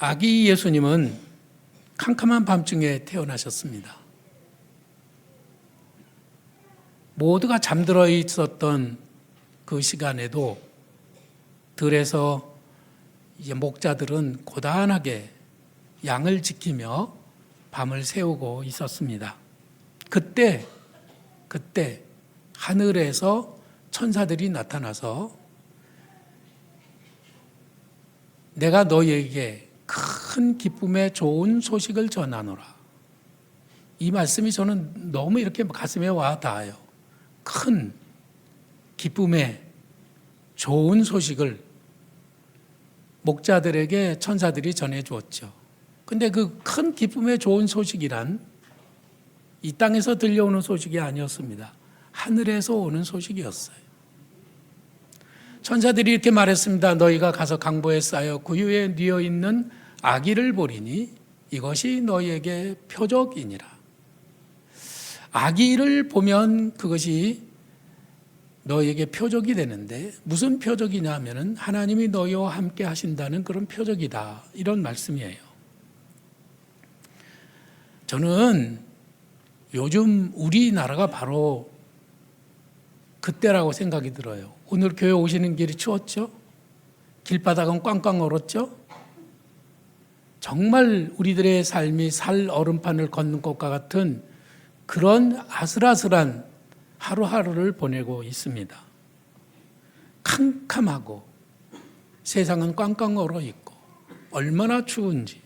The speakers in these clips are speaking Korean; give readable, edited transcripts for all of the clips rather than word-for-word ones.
아기 예수님은 캄캄한 밤중에 태어나셨습니다. 모두가 잠들어 있었던 그 시간에도 들에서 이제 목자들은 고단하게 양을 지키며 밤을 새우고 있었습니다. 그때 하늘에서 천사들이 나타나서 내가 너희에게 큰 기쁨의 좋은 소식을 전하노라. 이 말씀이 저는 너무 이렇게 가슴에 와 닿아요. 큰 기쁨의 좋은 소식을 목자들에게 천사들이 전해 주었죠. 근데 그 큰 기쁨의 좋은 소식이란 이 땅에서 들려오는 소식이 아니었습니다. 하늘에서 오는 소식이었어요. 천사들이 이렇게 말했습니다. 너희가 가서 강보에 쌓여 구유에 뉘어 있는 아기를 보리니 이것이 너희에게 표적이니라. 아기를 보면 그것이 너희에게 표적이 되는데 무슨 표적이냐 하면은 하나님이 너희와 함께 하신다는 그런 표적이다. 이런 말씀이에요. 저는 요즘 우리나라가 바로 그때라고 생각이 들어요. 오늘 교회 오시는 길이 추웠죠? 길바닥은 꽝꽝 얼었죠? 정말 우리들의 삶이 살 얼음판을 걷는 것과 같은 그런 아슬아슬한 하루하루를 보내고 있습니다. 캄캄하고 세상은 꽝꽝 얼어 있고 얼마나 추운지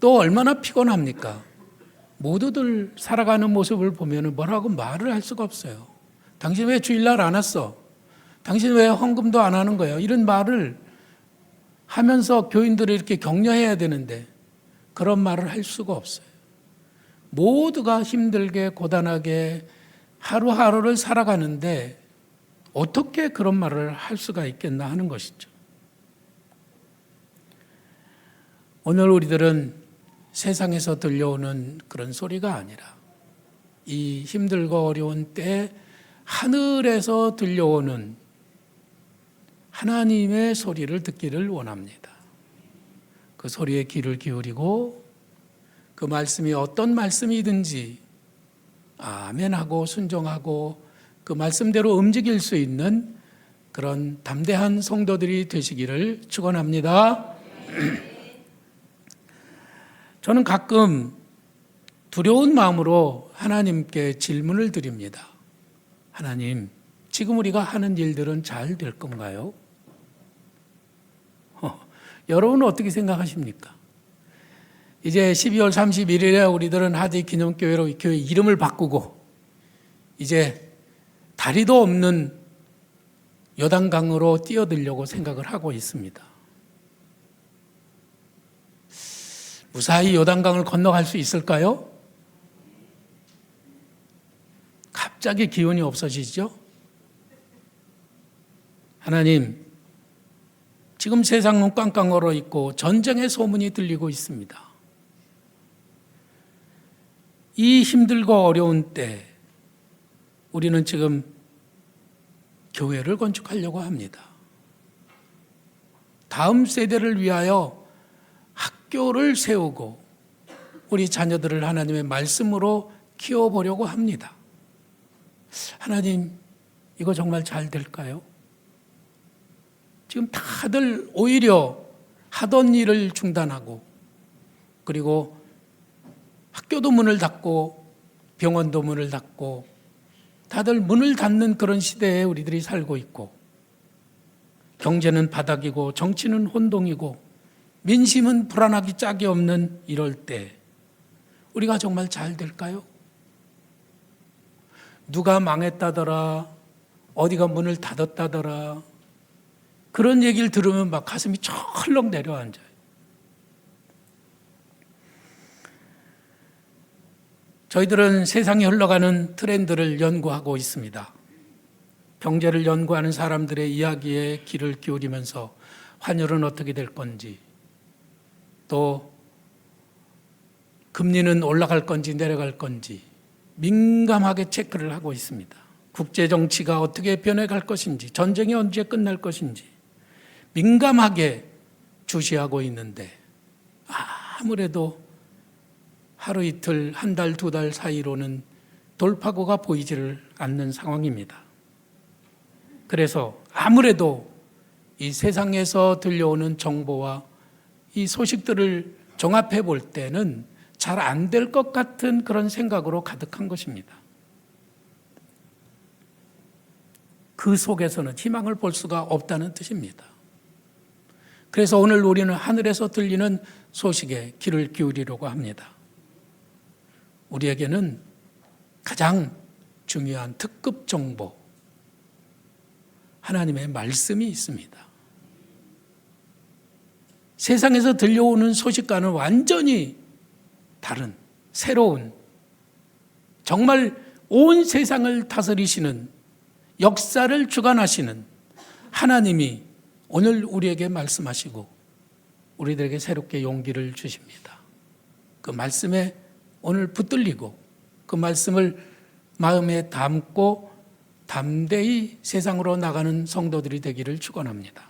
또 얼마나 피곤합니까? 모두들 살아가는 모습을 보면 뭐라고 말을 할 수가 없어요. 당신 왜 주일날 안 왔어? 당신 왜 헌금도 안 하는 거예요? 이런 말을 하면서 교인들을 이렇게 격려해야 되는데 그런 말을 할 수가 없어요. 모두가 힘들게 고단하게 하루하루를 살아가는데 어떻게 그런 말을 할 수가 있겠나 하는 것이죠. 오늘 우리들은 세상에서 들려오는 그런 소리가 아니라 이 힘들고 어려운 때 하늘에서 들려오는 하나님의 소리를 듣기를 원합니다. 그 소리에 귀를 기울이고 그 말씀이 어떤 말씀이든지 아멘하고 순종하고 그 말씀대로 움직일 수 있는 그런 담대한 성도들이 되시기를 축원합니다. 저는 가끔 두려운 마음으로 하나님께 질문을 드립니다. 하나님, 지금 우리가 하는 일들은 잘 될 건가요? 여러분은 어떻게 생각하십니까? 이제 12월 31일에 우리들은 하디 기념교회로 교회 이름을 바꾸고 이제 다리도 없는 요단강으로 뛰어들려고 생각을 하고 있습니다. 무사히 요단강을 건너갈 수 있을까요? 갑자기 기운이 없어지죠? 하나님, 지금 세상은 꽝꽝 얼어 있고 전쟁의 소문이 들리고 있습니다. 이 힘들고 어려운 때 우리는 지금 교회를 건축하려고 합니다. 다음 세대를 위하여 학교를 세우고 우리 자녀들을 하나님의 말씀으로 키워보려고 합니다. 하나님, 이거 정말 잘 될까요? 지금 다들 오히려 하던 일을 중단하고 그리고 학교도 문을 닫고 병원도 문을 닫고 다들 문을 닫는 그런 시대에 우리들이 살고 있고 경제는 바닥이고 정치는 혼동이고 민심은 불안하기 짝이 없는 이럴 때 우리가 정말 잘 될까요? 누가 망했다더라, 어디가 문을 닫았다더라 그런 얘기를 들으면 막 가슴이 철렁 내려앉아요. 저희들은 세상이 흘러가는 트렌드를 연구하고 있습니다. 경제를 연구하는 사람들의 이야기에 귀를 기울이면서 환율은 어떻게 될 건지 또 금리는 올라갈 건지 내려갈 건지 민감하게 체크를 하고 있습니다. 국제정치가 어떻게 변해갈 것인지 전쟁이 언제 끝날 것인지 민감하게 주시하고 있는데 아무래도 하루 이틀, 한 달, 두 달 사이로는 돌파구가 보이지를 않는 상황입니다. 그래서 아무래도 이 세상에서 들려오는 정보와 이 소식들을 종합해 볼 때는 잘 안 될 것 같은 그런 생각으로 가득한 것입니다. 그 속에서는 희망을 볼 수가 없다는 뜻입니다. 그래서 오늘 우리는 하늘에서 들리는 소식에 귀를 기울이려고 합니다. 우리에게는 가장 중요한 특급 정보, 하나님의 말씀이 있습니다. 세상에서 들려오는 소식과는 완전히 다른, 새로운, 정말 온 세상을 다스리시는, 역사를 주관하시는 하나님이 오늘 우리에게 말씀하시고 우리들에게 새롭게 용기를 주십니다. 그 말씀에 오늘 붙들리고 그 말씀을 마음에 담고 담대히 세상으로 나가는 성도들이 되기를 축원합니다.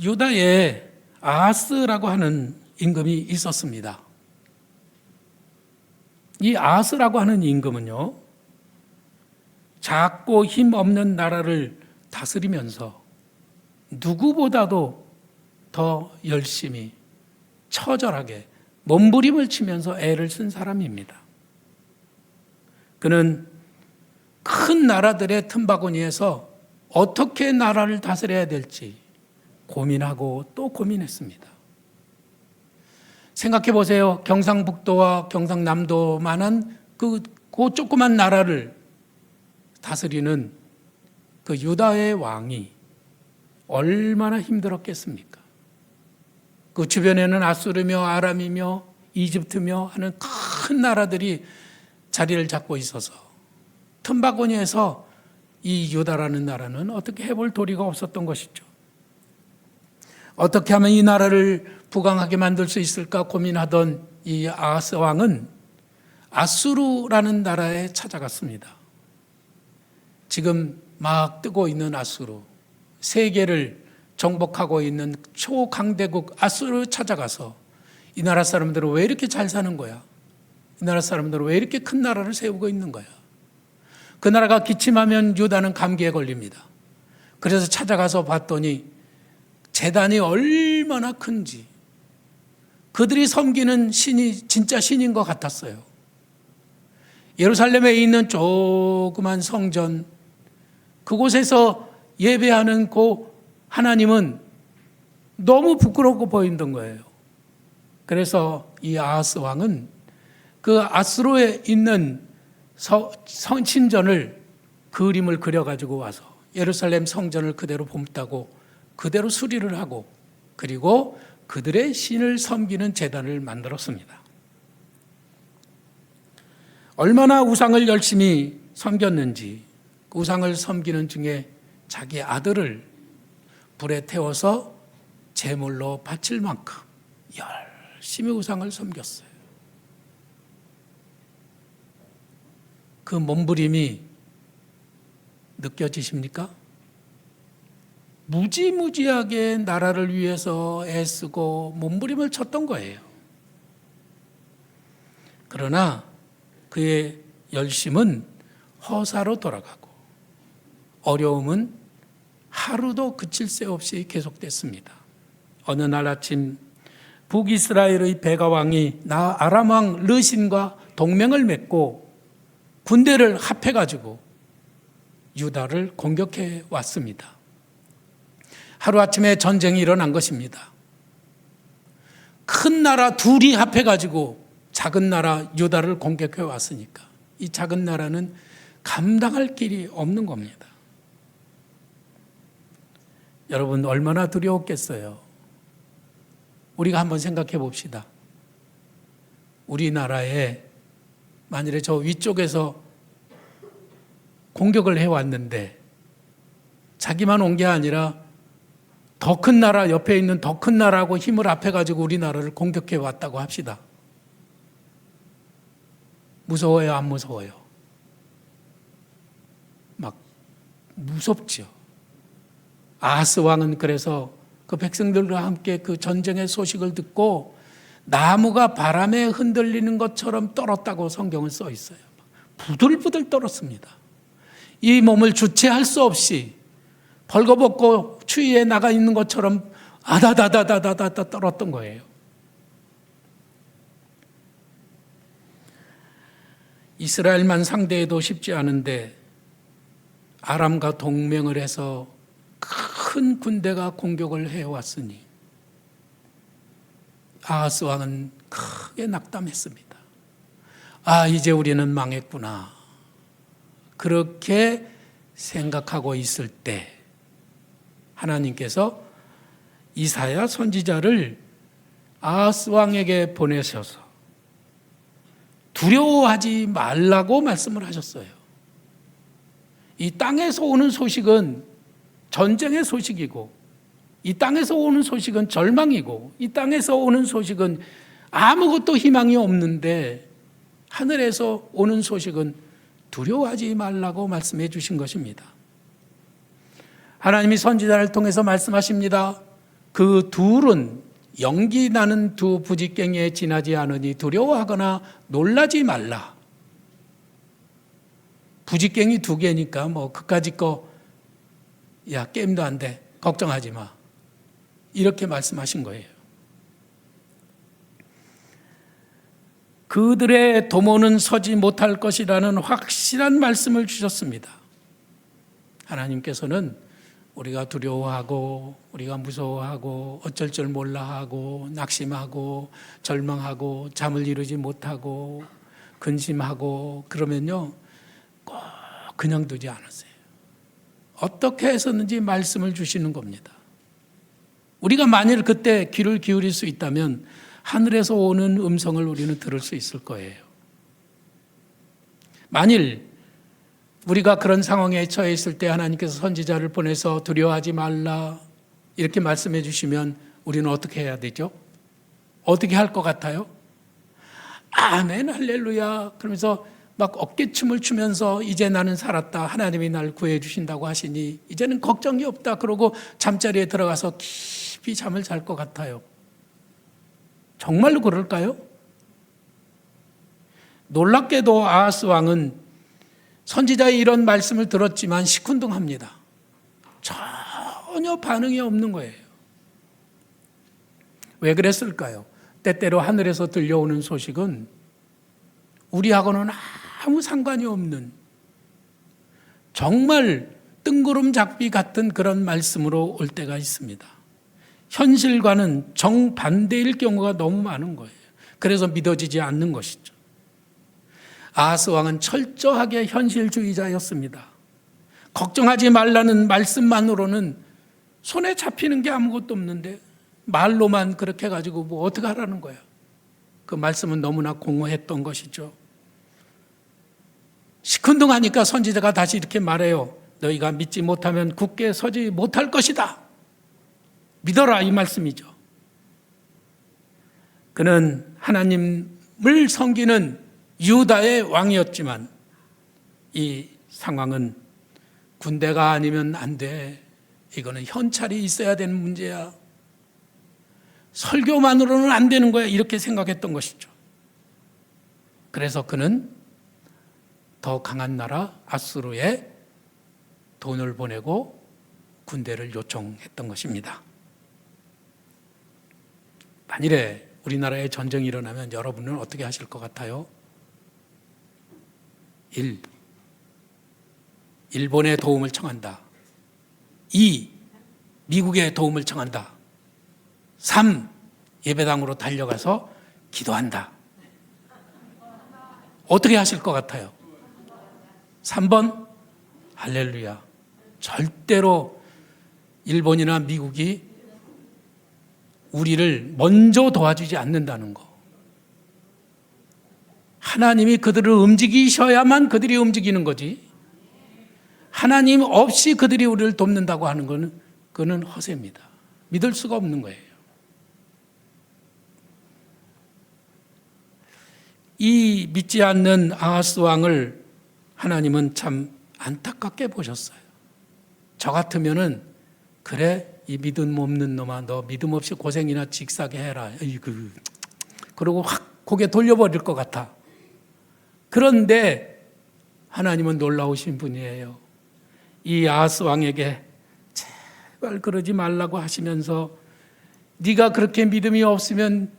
유다에 아하스라고 하는 임금이 있었습니다. 이 아하스라고 하는 임금은요, 작고 힘없는 나라를 다스리면서 누구보다도 더 열심히 처절하게 몸부림을 치면서 애를 쓴 사람입니다. 그는 큰 나라들의 틈바구니에서 어떻게 나라를 다스려야 될지 고민하고 또 고민했습니다. 생각해 보세요. 경상북도와 경상남도만한 그 조그만 나라를 다스리는 그 유다의 왕이 얼마나 힘들었겠습니까? 그 주변에는 아수르며 아람이며 이집트며 하는 큰 나라들이 자리를 잡고 있어서 틈바구니에서 이 유다라는 나라는 어떻게 해볼 도리가 없었던 것이죠. 어떻게 하면 이 나라를 부강하게 만들 수 있을까 고민하던 이 아하스 왕은 아수르라는 나라에 찾아갔습니다. 지금 막 뜨고 있는 아수르, 세계를 정복하고 있는 초강대국 아수르 찾아가서 이 나라 사람들은 왜 이렇게 잘 사는 거야? 이 나라 사람들은 왜 이렇게 큰 나라를 세우고 있는 거야? 그 나라가 기침하면 유다는 감기에 걸립니다. 그래서 찾아가서 봤더니 제단이 얼마나 큰지, 그들이 섬기는 신이 진짜 신인 것 같았어요. 예루살렘에 있는 조그만 성전, 그곳에서 예배하는 그 하나님은 너무 부끄럽고 보이는 거예요. 그래서 이 아하스 왕은 그 아수르에 있는 신전을 그림을 그려가지고 와서 예루살렘 성전을 그대로 봄따고 그대로 수리를 하고 그리고 그들의 신을 섬기는 제단을 만들었습니다. 얼마나 우상을 열심히 섬겼는지 우상을 섬기는 중에 자기 아들을 불에 태워서 제물로 바칠 만큼 열심히 우상을 섬겼어요. 그 몸부림이 느껴지십니까? 무지무지하게 나라를 위해서 애쓰고 몸부림을 쳤던 거예요. 그러나 그의 열심은 허사로 돌아가고 어려움은 하루도 그칠 새 없이 계속됐습니다. 어느 날 아침 북이스라엘의 베가 왕이 아람 왕 르신과 동맹을 맺고 군대를 합해가지고 유다를 공격해 왔습니다. 하루아침에 전쟁이 일어난 것입니다. 큰 나라 둘이 합해가지고 작은 나라 유다를 공격해 왔으니까 이 작은 나라는 감당할 길이 없는 겁니다. 여러분 얼마나 두려웠겠어요. 우리가 한번 생각해 봅시다. 우리나라에 만일에 저 위쪽에서 공격을 해왔는데 자기만 온 게 아니라 더 큰 나라 옆에 있는 더 큰 나라하고 힘을 합해가지고 우리나라를 공격해 왔다고 합시다. 무서워요, 안 무서워요? 막 무섭죠. 아하스 왕은 그래서 그 백성들과 함께 그 전쟁의 소식을 듣고 나무가 바람에 흔들리는 것처럼 떨었다고 성경은 써 있어요. 부들부들 떨었습니다. 이 몸을 주체할 수 없이 벌거벗고 추위에 나가 있는 것처럼 아다다다다다다 떨었던 거예요. 이스라엘만 상대해도 쉽지 않은데 아람과 동맹을 해서 큰 군대가 공격을 해왔으니 아하스 왕은 크게 낙담했습니다. 아, 이제 우리는 망했구나. 그렇게 생각하고 있을 때 하나님께서 이사야 선지자를 아하스 왕에게 보내셔서 두려워하지 말라고 말씀을 하셨어요. 이 땅에서 오는 소식은 전쟁의 소식이고, 이 땅에서 오는 소식은 절망이고, 이 땅에서 오는 소식은 아무것도 희망이 없는데 하늘에서 오는 소식은 두려워하지 말라고 말씀해 주신 것입니다. 하나님이 선지자를 통해서 말씀하십니다. 그 둘은 연기 나는 두 부지깽이에 지나지 않으니 두려워하거나 놀라지 말라. 부지깽이 두 개니까 뭐 그까짓 거 야 게임도 안 돼. 걱정하지 마. 이렇게 말씀하신 거예요. 그들의 도모는 서지 못할 것이라는 확실한 말씀을 주셨습니다. 하나님께서는 우리가 두려워하고 우리가 무서워하고 어쩔 줄 몰라 하고 낙심하고 절망하고 잠을 이루지 못하고 근심하고 그러면요 꼭 그냥 두지 않았어요. 어떻게 해서든지 말씀을 주시는 겁니다. 우리가 만일 그때 귀를 기울일 수 있다면 하늘에서 오는 음성을 우리는 들을 수 있을 거예요. 만일 우리가 그런 상황에 처해 있을 때 하나님께서 선지자를 보내서 두려워하지 말라 이렇게 말씀해 주시면 우리는 어떻게 해야 되죠? 어떻게 할 것 같아요? 아멘 할렐루야 그러면서 막 어깨춤을 추면서 이제 나는 살았다. 하나님이 날 구해 주신다고 하시니 이제는 걱정이 없다. 그러고 잠자리에 들어가서 깊이 잠을 잘 것 같아요. 정말로 그럴까요? 놀랍게도 아하스 왕은 선지자의 이런 말씀을 들었지만 시큰둥합니다. 전혀 반응이 없는 거예요. 왜 그랬을까요? 때때로 하늘에서 들려오는 소식은 우리하고는 아무 상관이 없는 정말 뜬구름 잡기 같은 그런 말씀으로 올 때가 있습니다. 현실과는 정반대일 경우가 너무 많은 거예요. 그래서 믿어지지 않는 것이죠. 아하스 왕은 철저하게 현실주의자였습니다. 걱정하지 말라는 말씀만으로는 손에 잡히는 게 아무것도 없는데 말로만 그렇게 해가지고 뭐 어떻게 하라는 거야. 그 말씀은 너무나 공허했던 것이죠. 시큰둥하니까 선지자가 다시 이렇게 말해요. 너희가 믿지 못하면 굳게 서지 못할 것이다. 믿어라 이 말씀이죠. 그는 하나님을 섬기는 유다의 왕이었지만 이 상황은 군대가 아니면 안 돼. 이거는 현찰이 있어야 되는 문제야. 설교만으로는 안 되는 거야. 이렇게 생각했던 것이죠. 그래서 그는 더 강한 나라 아수르에 돈을 보내고 군대를 요청했던 것입니다. 만일에 우리나라에 전쟁이 일어나면 여러분은 어떻게 하실 것 같아요? 1. 일본의 도움을 청한다. 2. 미국의 도움을 청한다. 3. 예배당으로 달려가서 기도한다. 어떻게 하실 것 같아요? 3번 할렐루야. 절대로 일본이나 미국이 우리를 먼저 도와주지 않는다는 거. 하나님이 그들을 움직이셔야만 그들이 움직이는 거지. 하나님 없이 그들이 우리를 돕는다고 하는 것은 그는 허세입니다. 믿을 수가 없는 거예요. 이 믿지 않는 아하스 왕을 하나님은 참 안타깝게 보셨어요. 저 같으면은 그래 이 믿음 없는 놈아 너 믿음 없이 고생이나 직사게 해라. 그러고 확 고개 돌려버릴 것 같아. 그런데 하나님은 놀라우신 분이에요. 이 아하스 왕에게 제발 그러지 말라고 하시면서 네가 그렇게 믿음이 없으면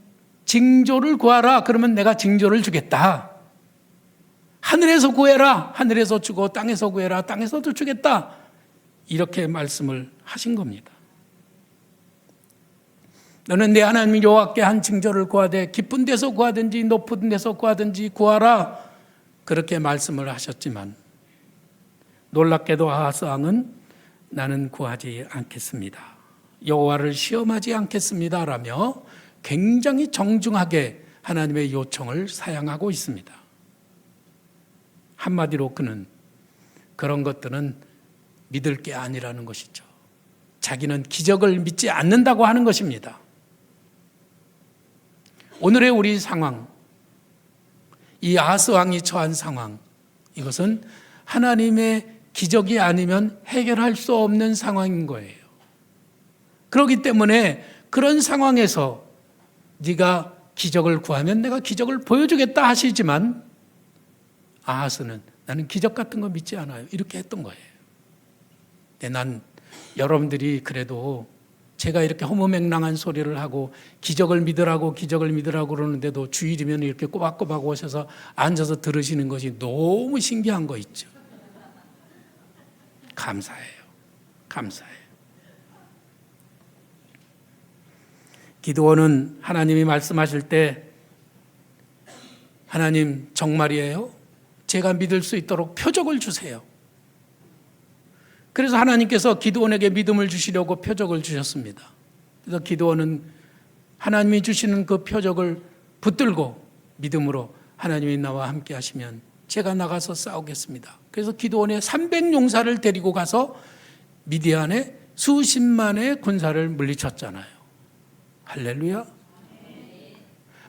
징조를 구하라. 그러면 내가 징조를 주겠다. 하늘에서 구해라. 하늘에서 주고 땅에서 구해라. 땅에서도 주겠다. 이렇게 말씀을 하신 겁니다. 너는 내 하나님 여호와께 한 징조를 구하되 깊은 데서 구하든지 높은 데서 구하든지 구하라. 그렇게 말씀을 하셨지만 놀랍게도 아하스 왕은 나는 구하지 않겠습니다. 여호와를 시험하지 않겠습니다라며 굉장히 정중하게 하나님의 요청을 사양하고 있습니다. 한마디로 그는 그런 것들은 믿을 게 아니라는 것이죠. 자기는 기적을 믿지 않는다고 하는 것입니다. 오늘의 우리 상황, 이 아하스 왕이 처한 상황, 이것은 하나님의 기적이 아니면 해결할 수 없는 상황인 거예요. 그렇기 때문에 그런 상황에서 네가 기적을 구하면 내가 기적을 보여주겠다 하시지만 아하스는 나는 기적 같은 거 믿지 않아요. 이렇게 했던 거예요. 근데 난 여러분들이 그래도 제가 이렇게 허무맹랑한 소리를 하고 기적을 믿으라고 그러는데도 주일이면 이렇게 꼬박꼬박 오셔서 앉아서 들으시는 것이 너무 신기한 거 있죠. 감사해요. 감사해요. 기드온은 하나님이 말씀하실 때 하나님 정말이에요? 제가 믿을 수 있도록 표적을 주세요. 그래서 하나님께서 기드온에게 믿음을 주시려고 표적을 주셨습니다. 그래서 기드온은 하나님이 주시는 그 표적을 붙들고 믿음으로 하나님이 나와 함께 하시면 제가 나가서 싸우겠습니다. 그래서 기드온의 300용사를 데리고 가서 미디안의 수십만의 군사를 물리쳤잖아요. 할렐루야.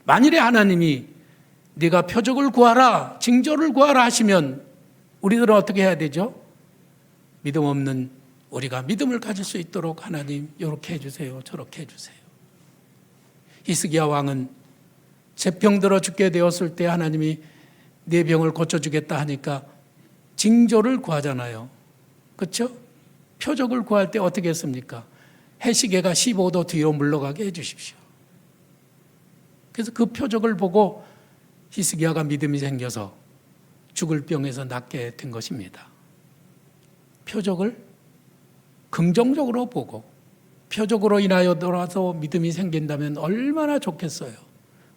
만일에 하나님이 네가 표적을 구하라, 징조를 구하라 하시면 우리들은 어떻게 해야 되죠? 믿음 없는 우리가 믿음을 가질 수 있도록 하나님 이렇게 해주세요, 저렇게 해주세요. 히스기야 왕은 제 병 들어 죽게 되었을 때 하나님이 내 병을 고쳐주겠다 하니까 징조를 구하잖아요. 그렇죠? 표적을 구할 때 어떻게 했습니까? 해시계가 15도 뒤로 물러가게 해주십시오. 그래서 그 표적을 보고 히스기야가 믿음이 생겨서 죽을 병에서 낫게 된 것입니다. 표적을 긍정적으로 보고 표적으로 인하여 돌아서 믿음이 생긴다면 얼마나 좋겠어요.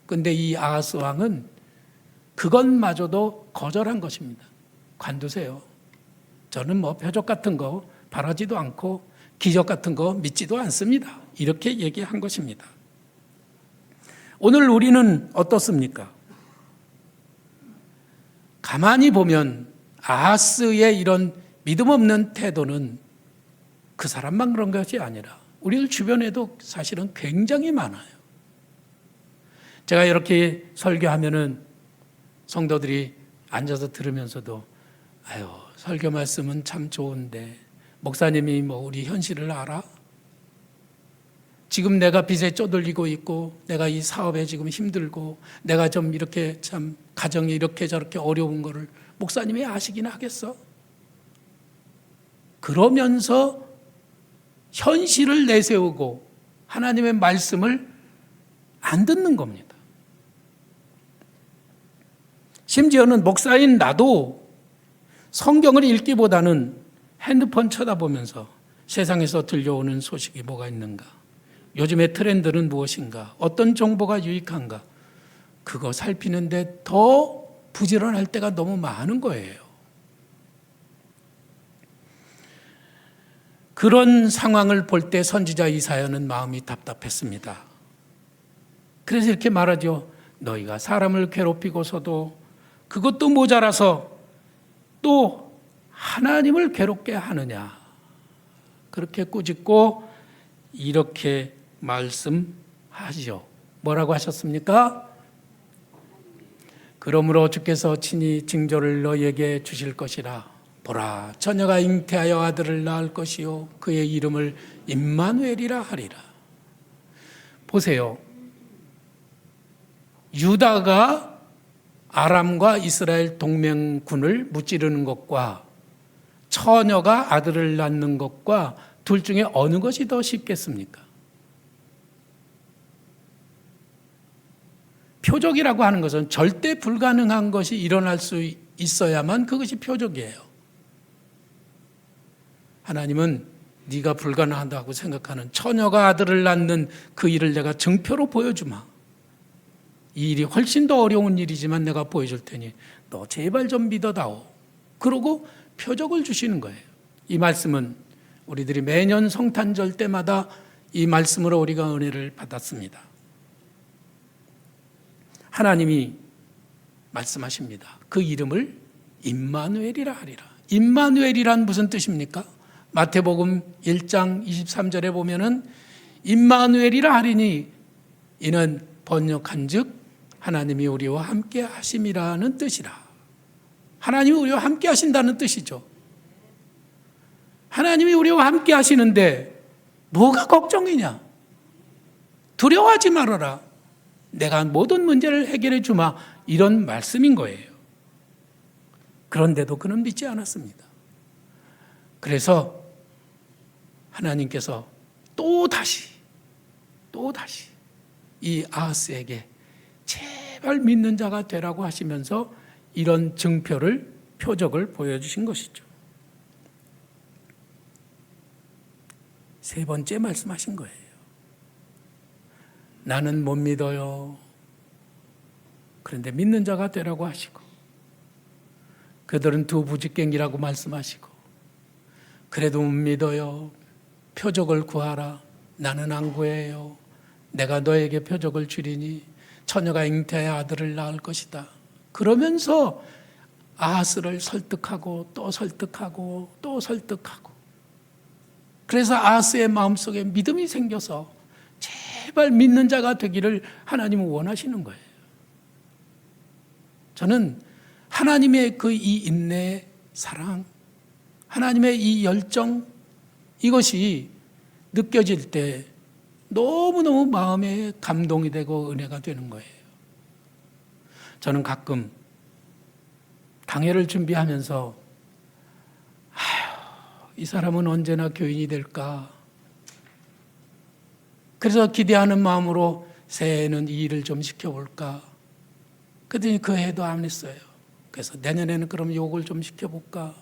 그런데 이 아하스 왕은 그것마저도 거절한 것입니다. 관두세요. 저는 표적 같은 거 바라지도 않고 기적 같은 거 믿지도 않습니다. 이렇게 얘기한 것입니다. 오늘 우리는 어떻습니까? 가만히 보면 아하스의 이런 믿음 없는 태도는 그 사람만 그런 것이 아니라 우리들 주변에도 사실은 굉장히 많아요. 제가 이렇게 설교하면은 성도들이 앉아서 들으면서도 아유, 설교 말씀은 참 좋은데 목사님이 우리 현실을 알아? 지금 내가 빚에 쪼들리고 있고 내가 이 사업에 지금 힘들고 내가 좀 이렇게 참 가정이 이렇게 저렇게 어려운 거를 목사님이 아시긴 하겠어? 그러면서 현실을 내세우고 하나님의 말씀을 안 듣는 겁니다. 심지어는 목사인 나도 성경을 읽기보다는 핸드폰 쳐다보면서 세상에서 들려오는 소식이 뭐가 있는가, 요즘의 트렌드는 무엇인가, 어떤 정보가 유익한가, 그거 살피는데 더 부지런할 때가 너무 많은 거예요. 그런 상황을 볼 때 선지자 이사야는 마음이 답답했습니다. 그래서 이렇게 말하죠. 너희가 사람을 괴롭히고서도 그것도 모자라서 또 하나님을 괴롭게 하느냐. 그렇게 꾸짖고 이렇게 말씀하시죠. 뭐라고 하셨습니까? 그러므로 주께서 친히 징조를 너희에게 주실 것이라. 보라, 처녀가 잉태하여 아들을 낳을 것이요 그의 이름을 임마누엘이라 하리라. 보세요. 유다가 아람과 이스라엘 동맹군을 무찌르는 것과 처녀가 아들을 낳는 것과 둘 중에 어느 것이 더 쉽겠습니까? 표적이라고 하는 것은 절대 불가능한 것이 일어날 수 있어야만 그것이 표적이에요. 하나님은 네가 불가능하다고 생각하는 처녀가 아들을 낳는 그 일을 내가 증표로 보여주마. 이 일이 훨씬 더 어려운 일이지만 내가 보여줄 테니 너 제발 좀 믿어다오. 그러고 표적을 주시는 거예요. 이 말씀은 우리들이 매년 성탄절 때마다 이 말씀으로 우리가 은혜를 받았습니다. 하나님이 말씀하십니다. 그 이름을 임마누엘이라 하리라. 임마누엘이란 무슨 뜻입니까? 마태복음 1장 23절에 보면은 임마누엘이라 하리니 이는 번역한즉 하나님이 우리와 함께 하심이라는 뜻이라. 하나님이 우리와 함께 하신다는 뜻이죠. 하나님이 우리와 함께 하시는데 뭐가 걱정이냐? 두려워하지 말아라. 내가 모든 문제를 해결해 주마. 이런 말씀인 거예요. 그런데도 그는 믿지 않았습니다. 그래서 하나님께서 또 다시 이 아하스에게 제발 믿는 자가 되라고 하시면서 이런 증표를, 표적을 보여주신 것이죠. 세 번째 말씀하신 거예요. 나는 못 믿어요. 그런데 믿는 자가 되라고 하시고, 그들은 두 부직갱이라고 말씀하시고, 그래도 못 믿어요. 표적을 구하라. 나는 안 구해요. 내가 너에게 표적을 주리니 처녀가 잉태하여 아들을 낳을 것이다. 그러면서 아하스를 설득하고 또 설득하고 또 설득하고, 그래서 아하스의 마음속에 믿음이 생겨서 제발 믿는 자가 되기를 하나님은 원하시는 거예요. 저는 하나님의 그 이 인내, 사랑, 하나님의 이 열정, 이것이 느껴질 때 너무너무 마음에 감동이 되고 은혜가 되는 거예요. 저는 가끔 강해를 준비하면서 이 사람은 언제나 교인이 될까? 그래서 기대하는 마음으로 새해에는 이 일을 좀 시켜볼까? 그랬더니 그 해도 안 했어요. 그래서 내년에는 그럼 요걸 좀 시켜볼까?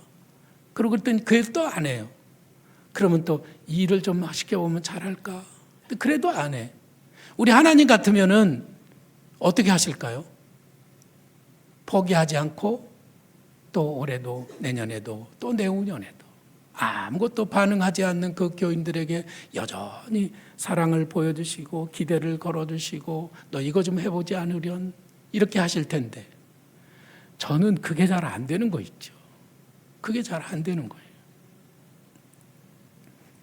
그러고 그랬더니 그 해도 또 안 해요. 그러면 또 이 일을 좀 시켜보면 잘할까? 그래도 안 해. 우리 하나님 같으면은 어떻게 하실까요? 포기하지 않고 또 올해도 내년에도 또 내후년에도 아무것도 반응하지 않는 그 교인들에게 여전히 사랑을 보여주시고 기대를 걸어주시고 너 이거 좀 해보지 않으련 이렇게 하실 텐데, 저는 그게 잘 안 되는 거 있죠. 그게 잘 안 되는 거예요.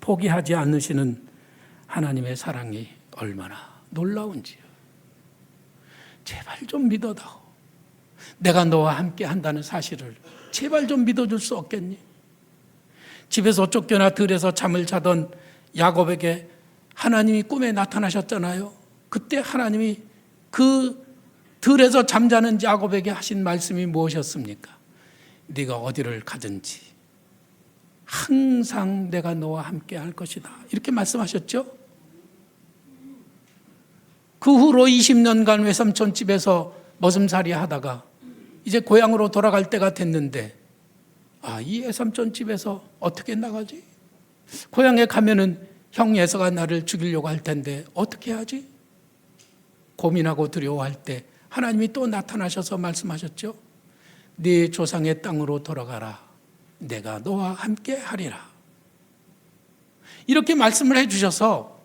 포기하지 않으시는 하나님의 사랑이 얼마나 놀라운지요. 제발 좀 믿어다오. 내가 너와 함께 한다는 사실을 제발 좀 믿어줄 수 없겠니? 집에서 쫓겨나 들에서 잠을 자던 야곱에게 하나님이 꿈에 나타나셨잖아요. 그때 하나님이 그 들에서 잠자는 야곱에게 하신 말씀이 무엇이었습니까? 네가 어디를 가든지 항상 내가 너와 함께 할 것이다. 이렇게 말씀하셨죠? 그 후로 20년간 외삼촌 집에서 머슴살이 하다가 이제 고향으로 돌아갈 때가 됐는데, 이 외삼촌 집에서 어떻게 나가지? 고향에 가면은 형 예서가 나를 죽이려고 할 텐데 어떻게 하지? 고민하고 두려워할 때 하나님이 또 나타나셔서 말씀하셨죠? 네 조상의 땅으로 돌아가라. 내가 너와 함께 하리라. 이렇게 말씀을 해주셔서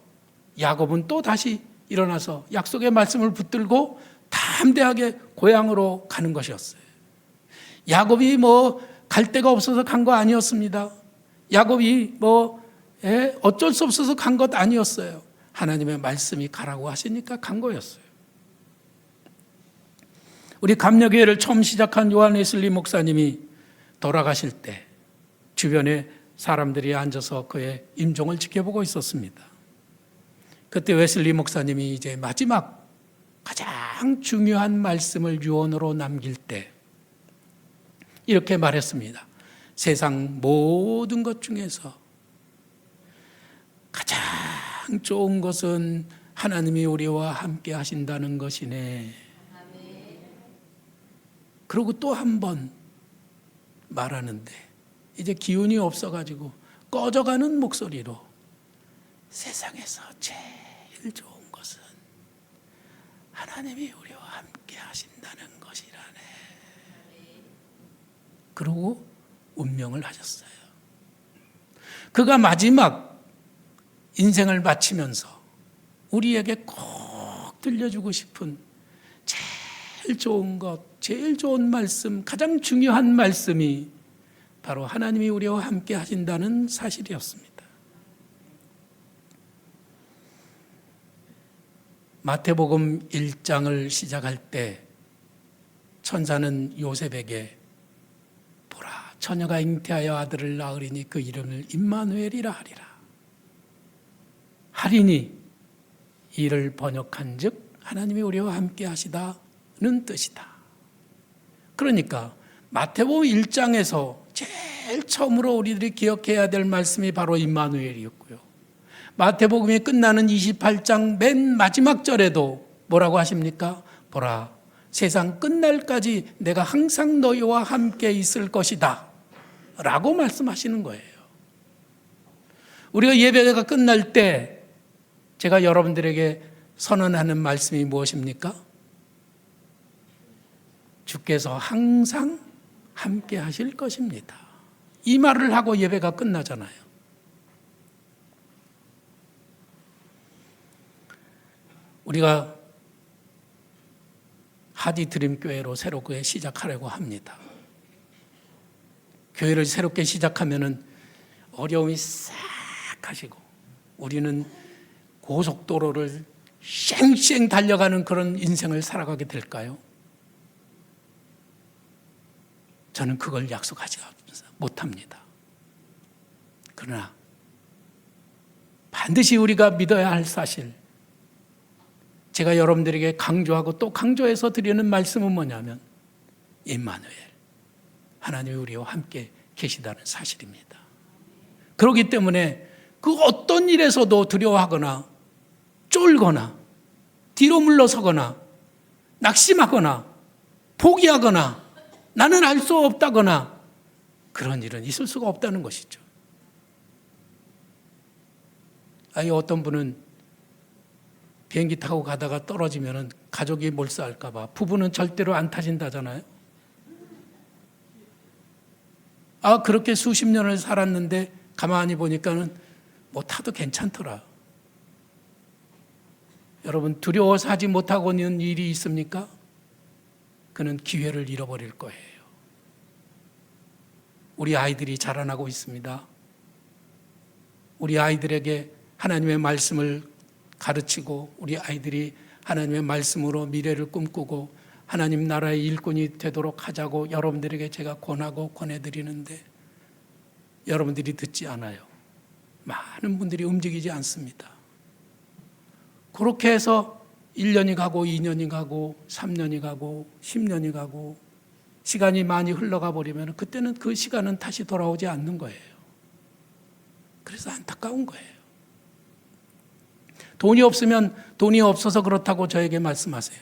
야곱은 또 다시 일어나서 약속의 말씀을 붙들고 담대하게 고향으로 가는 것이었어요. 야곱이 갈 데가 없어서 간 거 아니었습니다. 야곱이 어쩔 수 없어서 간 것 아니었어요. 하나님의 말씀이 가라고 하시니까 간 거였어요. 우리 감려교회를 처음 시작한 요한 웨슬리 목사님이 돌아가실 때 주변에 사람들이 앉아서 그의 임종을 지켜보고 있었습니다. 그때 웨슬리 목사님이 이제 마지막 가장 중요한 말씀을 유언으로 남길 때 이렇게 말했습니다. 세상 모든 것 중에서 가장 좋은 것은 하나님이 우리와 함께 하신다는 것이네. 그리고 또 한 번 말하는데 이제 기운이 없어가지고 꺼져가는 목소리로 세상에서 제일 좋은 것은 하나님이 우리와 함께 하신다는 것이라네. 그러고 운명을 하셨어요. 그가 마지막 인생을 마치면서 우리에게 꼭 들려주고 싶은 제일 좋은 것, 제일 좋은 말씀, 가장 중요한 말씀이 바로 하나님이 우리와 함께 하신다는 사실이었습니다. 마태복음 1장을 시작할 때 천사는 요셉에게 보라, 처녀가 잉태하여 아들을 낳으리니 그 이름을 임마누엘이라 하리라. 하리니 이를 번역한즉 하나님이 우리와 함께 하시다는 뜻이다. 그러니까 마태복음 1장에서 제일 처음으로 우리들이 기억해야 될 말씀이 바로 임마누엘이었고요. 마태복음이 끝나는 28장 맨 마지막 절에도 뭐라고 하십니까? 보라, 세상 끝날까지 내가 항상 너희와 함께 있을 것이다 라고 말씀하시는 거예요. 우리가 예배가 끝날 때 제가 여러분들에게 선언하는 말씀이 무엇입니까? 주께서 항상 함께 하실 것입니다. 이 말을 하고 예배가 끝나잖아요. 우리가 하디드림교회로 새롭게 시작하려고 합니다. 교회를 새롭게 시작하면은 어려움이 싹 가시고 우리는 고속도로를 쌩쌩 달려가는 그런 인생을 살아가게 될까요? 저는 그걸 약속하지 못합니다. 그러나 반드시 우리가 믿어야 할 사실, 제가 여러분들에게 강조하고 또 강조해서 드리는 말씀은 뭐냐면 임마누엘, 하나님이 우리와 함께 계시다는 사실입니다. 그렇기 때문에 그 어떤 일에서도 두려워하거나 쫄거나 뒤로 물러서거나 낙심하거나 포기하거나 나는 알 수 없다거나 그런 일은 있을 수가 없다는 것이죠. 어떤 분은 비행기 타고 가다가 떨어지면 가족이 몰사할까 봐 부부는 절대로 안 타진다잖아요. 그렇게 수십 년을 살았는데 가만히 보니까는 뭐 타도 괜찮더라. 여러분, 두려워서 하지 못하고 있는 일이 있습니까? 그는 기회를 잃어버릴 거예요. 우리 아이들이 자라나고 있습니다. 우리 아이들에게 하나님의 말씀을 가르치고 우리 아이들이 하나님의 말씀으로 미래를 꿈꾸고 하나님 나라의 일꾼이 되도록 하자고 여러분들에게 제가 권하고 권해드리는데 여러분들이 듣지 않아요. 많은 분들이 움직이지 않습니다. 그렇게 해서 1년이 가고 2년이 가고 3년이 가고 10년이 가고 시간이 많이 흘러가 버리면 그때는 그 시간은 다시 돌아오지 않는 거예요. 그래서 안타까운 거예요. 돈이 없으면 돈이 없어서 그렇다고 저에게 말씀하세요.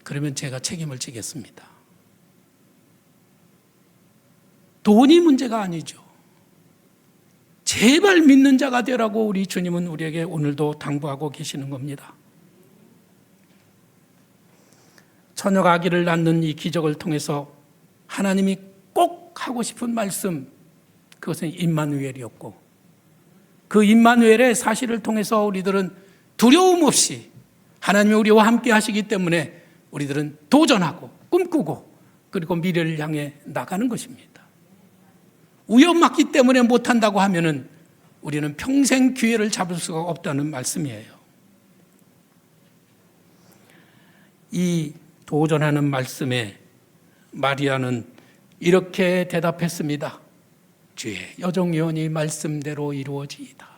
그러면 제가 책임을 지겠습니다. 돈이 문제가 아니죠. 제발 믿는 자가 되라고 우리 주님은 우리에게 오늘도 당부하고 계시는 겁니다. 처녀가 아기를 낳는 이 기적을 통해서 하나님이 꼭 하고 싶은 말씀, 그것은 임마누엘이었고 그 임마누엘의 사실을 통해서 우리들은 두려움 없이 하나님이 우리와 함께 하시기 때문에 우리들은 도전하고 꿈꾸고 그리고 미래를 향해 나가는 것입니다. 우연 맞기 때문에 못한다고 하면은 우리는 평생 기회를 잡을 수가 없다는 말씀이에요. 이 도전하는 말씀에 마리아는 이렇게 대답했습니다. 주의 여종이오니 말씀대로 이루어지이다.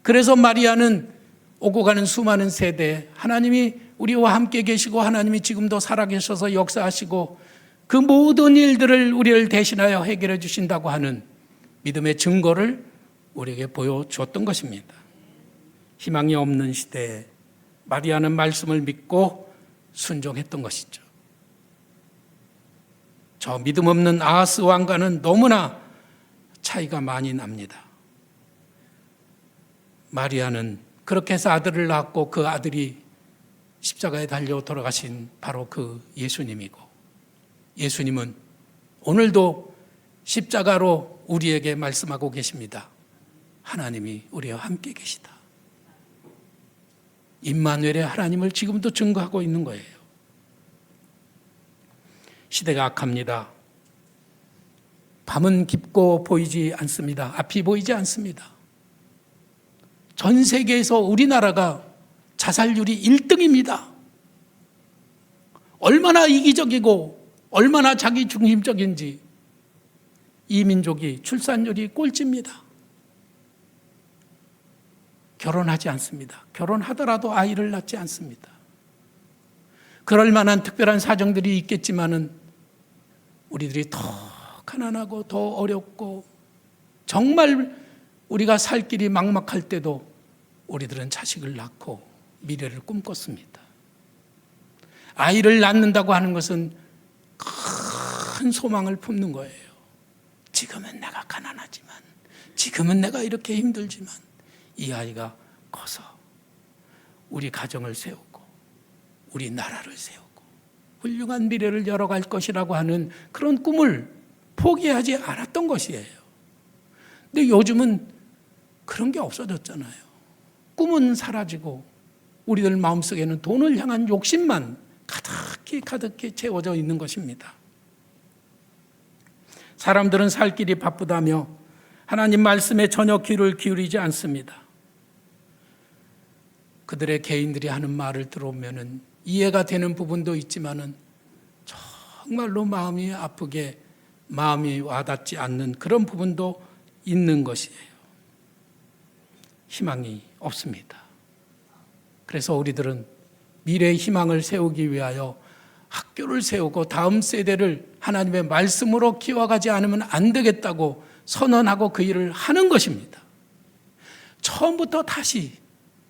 그래서 마리아는 오고 가는 수많은 세대에 하나님이 우리와 함께 계시고 하나님이 지금도 살아계셔서 역사하시고 그 모든 일들을 우리를 대신하여 해결해 주신다고 하는 믿음의 증거를 우리에게 보여주었던 것입니다. 희망이 없는 시대에 마리아는 말씀을 믿고 순종했던 것이죠. 저 믿음 없는 아하스 왕과는 너무나 차이가 많이 납니다. 마리아는 그렇게 해서 아들을 낳았고 그 아들이 십자가에 달려 돌아가신 바로 그 예수님이고, 예수님은 오늘도 십자가로 우리에게 말씀하고 계십니다. 하나님이 우리와 함께 계시다. 임마누엘의 하나님을 지금도 증거하고 있는 거예요. 시대가 악합니다. 밤은 깊고 보이지 않습니다. 앞이 보이지 않습니다. 전 세계에서 우리나라가 자살률이 1등입니다. 얼마나 이기적이고 얼마나 자기중심적인지. 이 민족이 출산율이 꼴찌입니다. 결혼하지 않습니다. 결혼하더라도 아이를 낳지 않습니다. 그럴 만한 특별한 사정들이 있겠지만은 우리들이 더 가난하고 더 어렵고 정말 우리가 살 길이 막막할 때도 우리들은 자식을 낳고 미래를 꿈꿨습니다. 아이를 낳는다고 하는 것은 큰 소망을 품는 거예요. 지금은 내가 가난하지만, 지금은 내가 이렇게 힘들지만 이 아이가 커서 우리 가정을 세우고 우리 나라를 세우고 훌륭한 미래를 열어갈 것이라고 하는 그런 꿈을 포기하지 않았던 것이에요. 근데 요즘은 그런 게 없어졌잖아요. 꿈은 사라지고 우리들 마음속에는 돈을 향한 욕심만 가득히 채워져 있는 것입니다. 사람들은 살 길이 바쁘다며 하나님 말씀에 전혀 귀를 기울이지 않습니다. 그들의 개인들이 하는 말을 들어보면 이해가 되는 부분도 있지만은 정말로 마음이 아프게, 마음이 와닿지 않는 그런 부분도 있는 것이에요. 희망이 없습니다. 그래서 우리들은 미래의 희망을 세우기 위하여 학교를 세우고 다음 세대를 하나님의 말씀으로 키워가지 않으면 안 되겠다고 선언하고 그 일을 하는 것입니다. 처음부터 다시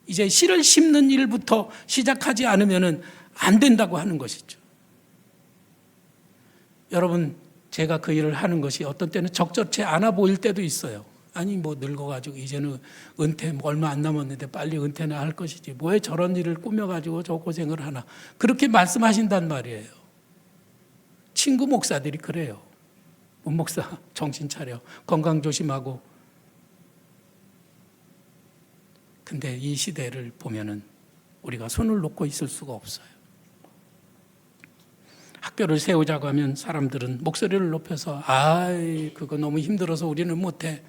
이제 씨를 심는 일부터 시작하지 않으면 안 된다고 하는 것이죠. 여러분, 제가 그 일을 하는 것이 어떤 때는 적절치 않아 보일 때도 있어요. 아니 뭐 늙어가지고 이제는 은퇴 얼마 안 남았는데 빨리 은퇴나 할 것이지 왜 저런 일을 꾸며가지고 저 고생을 하나, 그렇게 말씀하신단 말이에요. 친구 목사들이 그래요. 문 목사 정신 차려, 건강 조심하고. 근데 이 시대를 보면은 우리가 손을 놓고 있을 수가 없어요. 학교를 세우자고 하면 사람들은 목소리를 높여서 아이 그거 너무 힘들어서 우리는 못해.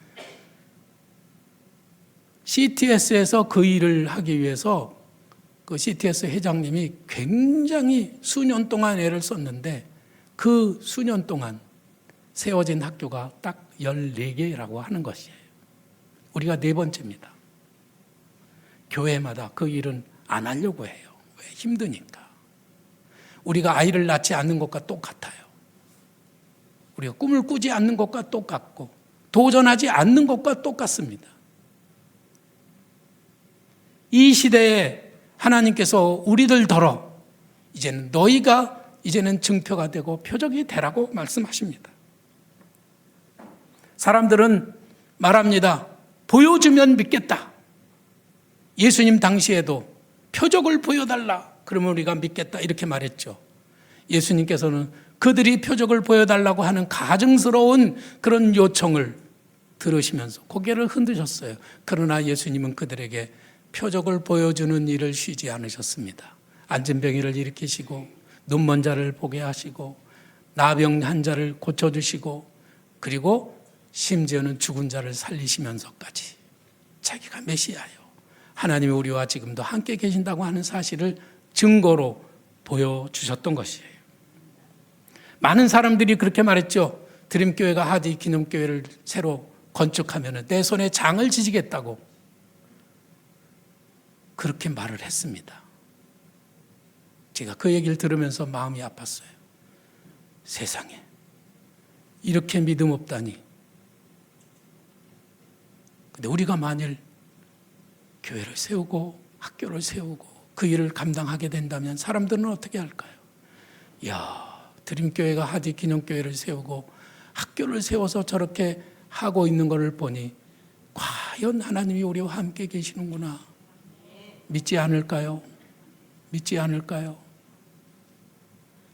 CTS에서 그 일을 하기 위해서 그 CTS 회장님이 굉장히 수년 동안 애를 썼는데 그 수년 동안 세워진 학교가 딱 14개라고 하는 것이에요. 우리가 4번째입니다. 교회마다 그 일은 안 하려고 해요. 왜? 힘드니까. 우리가 아이를 낳지 않는 것과 똑같아요. 우리가 꿈을 꾸지 않는 것과 똑같고 도전하지 않는 것과 똑같습니다. 이 시대에 하나님께서 우리들더러 이제는 너희가 이제는 증표가 되고 표적이 되라고 말씀하십니다. 사람들은 말합니다. 보여주면 믿겠다. 예수님 당시에도 표적을 보여달라. 그러면 우리가 믿겠다. 이렇게 말했죠. 예수님께서는 그들이 표적을 보여달라고 하는 가증스러운 그런 요청을 들으시면서 고개를 흔드셨어요. 그러나 예수님은 그들에게 표적을 보여주는 일을 쉬지 않으셨습니다. 안진병이를 일으키시고 눈먼 자를 보게 하시고 나병 환자를 고쳐주시고 그리고 심지어는 죽은 자를 살리시면서까지 자기가 메시아요, 하나님이 우리와 지금도 함께 계신다고 하는 사실을 증거로 보여주셨던 것이에요. 많은 사람들이 그렇게 말했죠. 드림교회가 하디 기념교회를 새로 건축하면 내 손에 장을 지지겠다고 그렇게 말을 했습니다. 제가 그 얘기를 들으면서 마음이 아팠어요. 세상에 이렇게 믿음 없다니. 근데 우리가 만일 교회를 세우고 학교를 세우고 그 일을 감당하게 된다면 사람들은 어떻게 할까요? 야, 드림교회가 하디 기념교회를 세우고 학교를 세워서 저렇게 하고 있는 것을 보니 과연 하나님이 우리와 함께 계시는구나. 믿지 않을까요? 믿지 않을까요?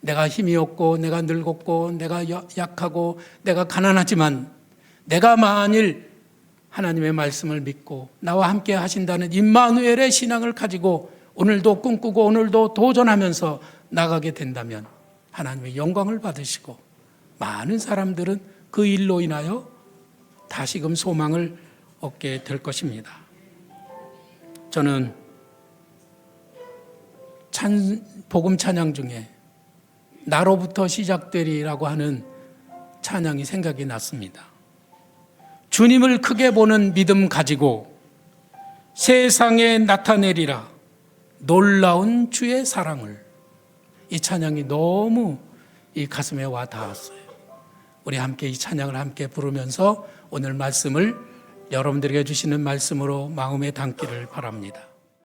내가 힘이 없고 내가 늙었고 내가 약하고 내가 가난하지만 내가 만일 하나님의 말씀을 믿고 나와 함께 하신다는 임마누엘의 신앙을 가지고 오늘도 꿈꾸고 오늘도 도전하면서 나가게 된다면 하나님의 영광을 받으시고 많은 사람들은 그 일로 인하여 다시금 소망을 얻게 될 것입니다. 저는 복음 찬양 중에 나로부터 시작되리라고 하는 찬양이 생각이 났습니다. 주님을 크게 보는 믿음 가지고 세상에 나타내리라 놀라운 주의 사랑을. 이 찬양이 너무 이 가슴에 와 닿았어요. 우리 함께 이 찬양을 함께 부르면서 오늘 말씀을 여러분들에게 주시는 말씀으로 마음에 담기를 바랍니다.